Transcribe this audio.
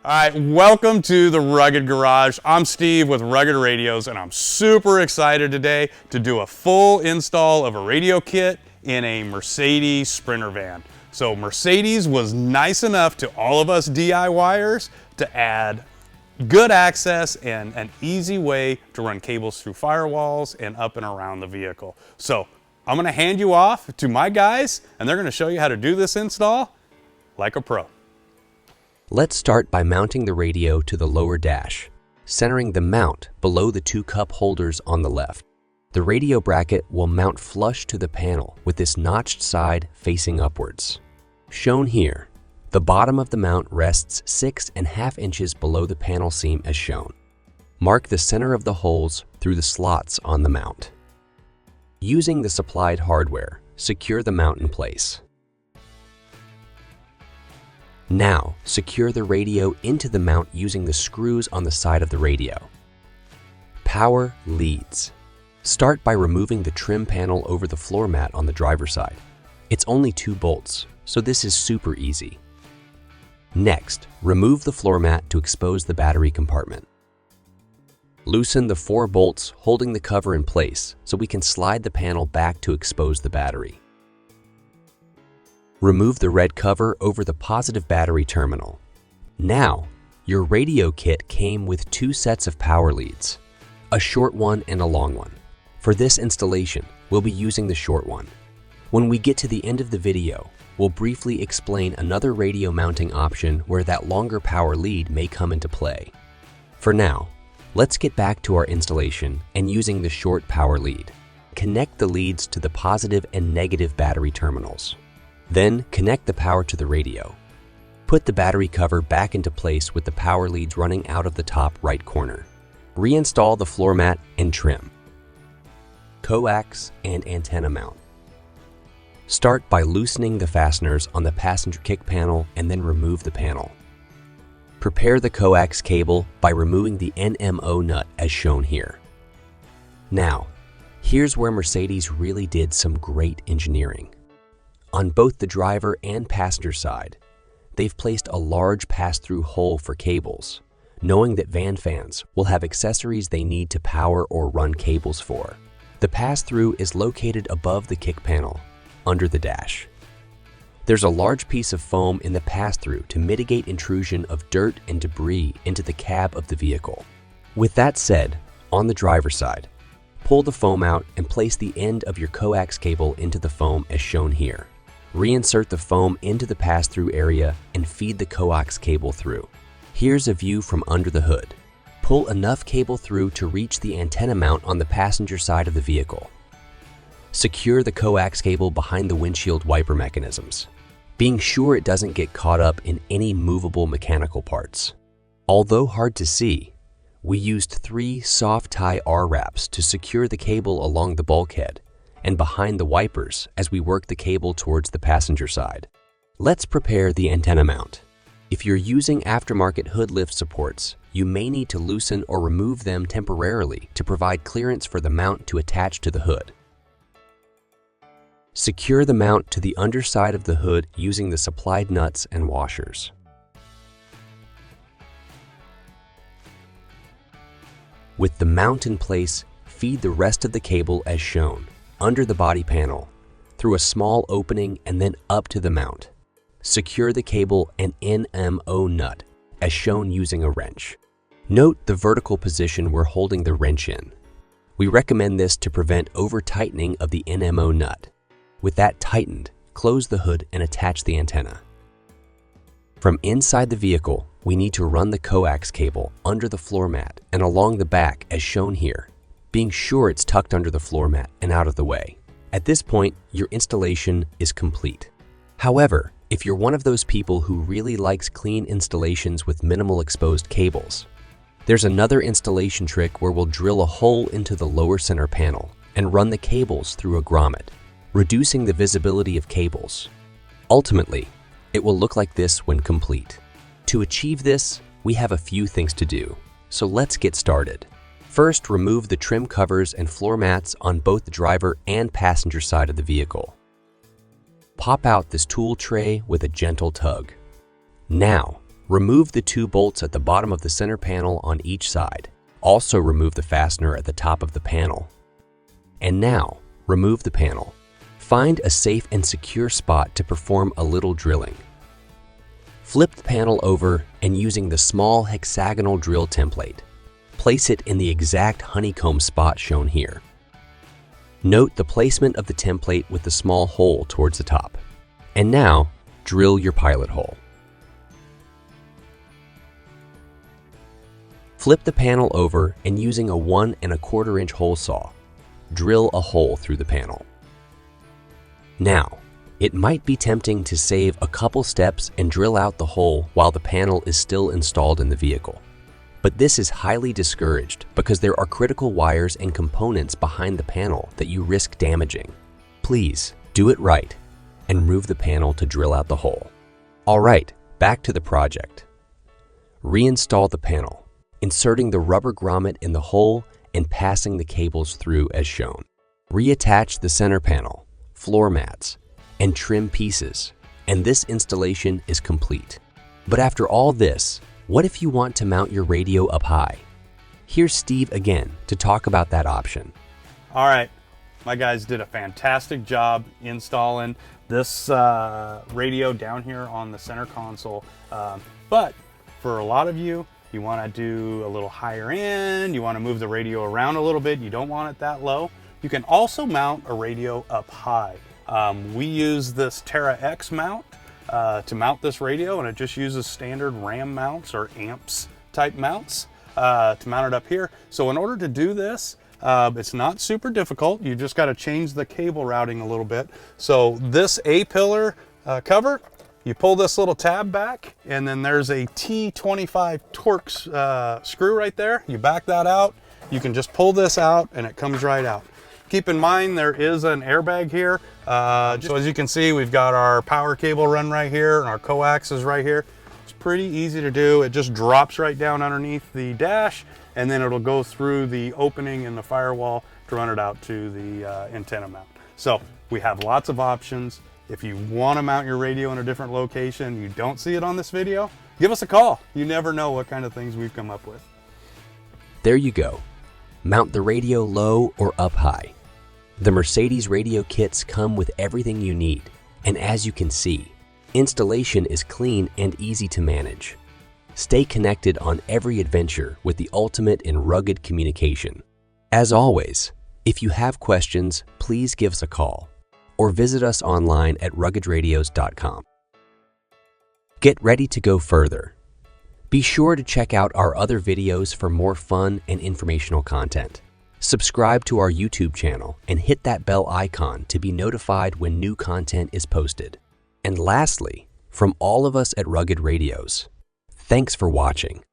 All right, welcome to the Rugged Garage. I'm Steve with Rugged Radios, and I'm super excited today to do a full install of a radio kit in a Mercedes Sprinter van. So Mercedes was nice enough to all of us DIYers to add good access and an easy way to run cables through firewalls and up and around the vehicle. So I'm gonna hand you off to my guys, and they're gonna show you how to do this install like a pro. Let's start by mounting the radio to the lower dash, centering the mount below the two cup holders on the left. The radio bracket will mount flush to the panel with this notched side facing upwards. Shown here, the bottom of the mount rests 6.5 inches below the panel seam as shown. Mark the center of the holes through the slots on the mount. Using the supplied hardware, secure the mount in place. Now, secure the radio into the mount using the screws on the side of the radio. Power leads. Start by removing the trim panel over the floor mat on the driver's side. It's only 2 bolts, so this is super easy. Next, remove the floor mat to expose the battery compartment. Loosen the 4 bolts holding the cover in place so we can slide the panel back to expose the battery. Remove the red cover over the positive battery terminal. Now, your radio kit came with 2 sets of power leads, a short one and a long one. For this installation, we'll be using the short one. When we get to the end of the video, we'll briefly explain another radio mounting option where that longer power lead may come into play. For now, let's get back to our installation and using the short power lead. Connect the leads to the positive and negative battery terminals. Then connect the power to the radio. Put the battery cover back into place with the power leads running out of the top right corner. Reinstall the floor mat and trim. Coax and antenna mount. Start by loosening the fasteners on the passenger kick panel and then remove the panel. Prepare the coax cable by removing the NMO nut as shown here. Now, here's where Mercedes really did some great engineering. On both the driver and passenger side, they've placed a large pass-through hole for cables, knowing that van fans will have accessories they need to power or run cables for. The pass-through is located above the kick panel, under the dash. There's a large piece of foam in the pass-through to mitigate intrusion of dirt and debris into the cab of the vehicle. With that said, on the driver's side, pull the foam out and place the end of your coax cable into the foam as shown here. Reinsert the foam into the pass-through area and feed the coax cable through. Here's a view from under the hood. Pull enough cable through to reach the antenna mount on the passenger side of the vehicle. Secure the coax cable behind the windshield wiper mechanisms, being sure it doesn't get caught up in any movable mechanical parts. Although hard to see, we used 3 soft tie R-wraps to secure the cable along the bulkhead and behind the wipers as we work the cable towards the passenger side. Let's prepare the antenna mount. If you're using aftermarket hood lift supports, you may need to loosen or remove them temporarily to provide clearance for the mount to attach to the hood. Secure the mount to the underside of the hood using the supplied nuts and washers. With the mount in place, feed the rest of the cable as shown, under the body panel, through a small opening and then up to the mount. Secure the cable and NMO nut, as shown using a wrench. Note the vertical position we're holding the wrench in. We recommend this to prevent over-tightening of the NMO nut. With that tightened, close the hood and attach the antenna. From inside the vehicle, we need to run the coax cable under the floor mat and along the back as shown here, being sure it's tucked under the floor mat and out of the way. At this point, your installation is complete. However, if you're one of those people who really likes clean installations with minimal exposed cables, there's another installation trick where we'll drill a hole into the lower center panel and run the cables through a grommet, reducing the visibility of cables. Ultimately, it will look like this when complete. To achieve this, we have a few things to do, so let's get started. First, remove the trim covers and floor mats on both the driver and passenger side of the vehicle. Pop out this tool tray with a gentle tug. Now, Remove the 2 bolts at the bottom of the center panel on each side. Also remove the fastener at the top of the panel. And now, remove the panel. Find a safe and secure spot to perform a little drilling. Flip the panel over and using the small hexagonal drill template, place it in the exact honeycomb spot shown here. Note the placement of the template with the small hole towards the top. And now, drill your pilot hole. Flip the panel over and using a 1 1/4 inch hole saw, drill a hole through the panel. Now, it might be tempting to save a couple steps and drill out the hole while the panel is still installed in the vehicle. But this is highly discouraged because there are critical wires and components behind the panel that you risk damaging. Please do it right and remove the panel to drill out the hole. All right, back to the project. Reinstall the panel, inserting the rubber grommet in the hole and passing the cables through as shown. Reattach the center panel, floor mats, and trim pieces, and this installation is complete. But after all this, what if you want to mount your radio up high? Here's Steve again to talk about that option. All right, my guys did a fantastic job installing this radio down here on the center console. But for a lot of you, you want to do a little higher end, you want to move the radio around a little bit, you don't want it that low. You can also mount a radio up high. We use this Terra X mount to mount this radio, and it just uses standard RAM mounts or amps type mounts to mount it up here. So in order to do this, it's not super difficult. You just got to change the cable routing a little bit. So this A-pillar cover, you pull this little tab back, and then there's a T25 Torx screw right there. You back that out. You can just pull this out, and it comes right out. Keep in mind there is an airbag here. So as you can see, we've got our power cable run right here and our coax is right here. It's pretty easy to do. It just drops right down underneath the dash, and then it'll go through the opening in the firewall to run it out to the antenna mount. So we have lots of options. If you want to mount your radio in a different location, you don't see it on this video, give us a call. You never know what kind of things we've come up with. There you go. Mount the radio low or up high. The Mercedes radio kits come with everything you need, and as you can see, installation is clean and easy to manage. Stay connected on every adventure with the ultimate in rugged communication. As always, if you have questions, please give us a call or visit us online at ruggedradios.com. Get ready to go further. Be sure to check out our other videos for more fun and informational content. Subscribe to our YouTube channel and hit that bell icon to be notified when new content is posted. And lastly, from all of us at Rugged Radios, thanks for watching.